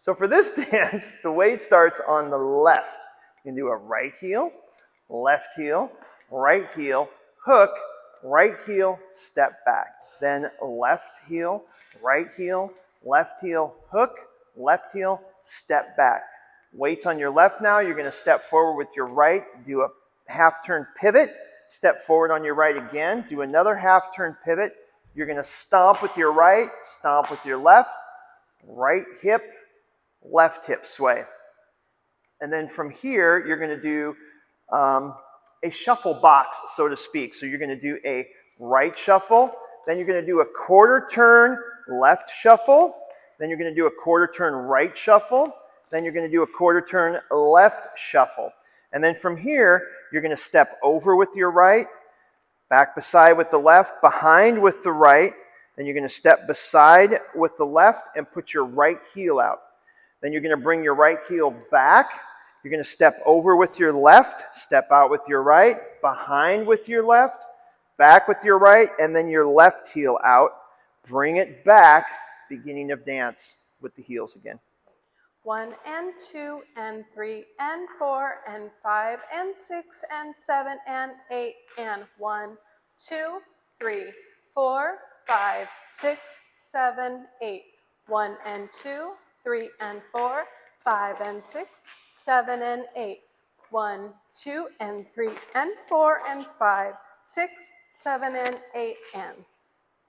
So for this dance, the weight starts on the left. You can do a right heel, right heel, hook, right heel, step back. Then left heel, left heel, hook, left heel, step back. Weights on your left now. You're going to step forward with your right, do a half turn pivot, step forward on your right again, do another half turn pivot. You're going to stomp with your right, stomp with your left, right hip, left hip sway. And then from here, you're going to do a shuffle box, so to speak. So you're going to do a right shuffle, then you're going to do a quarter turn left shuffle, then you're going to do a quarter turn right shuffle, then you're going to do a quarter turn left shuffle. And then from here, you're going to step over with your right, back beside with the left, behind with the right, then you're going to step beside with the left and put your right heel out. Then you're going to bring your right heel back. You're going to step over with your left, step out with your right, behind with your left, back with your right, and then your left heel out. Bring it back, beginning of dance with the heels again. 1 and 2 and 3 and 4 and 5 and 6 and 7 and 8 and 1, 2, 3, 4, 5, 6, 7, 8. 1 and 2, 3 and 4, 5 and 6, 7 and 8. 1, 2 and 3 and 4 and 5, 6, 7 and 8 and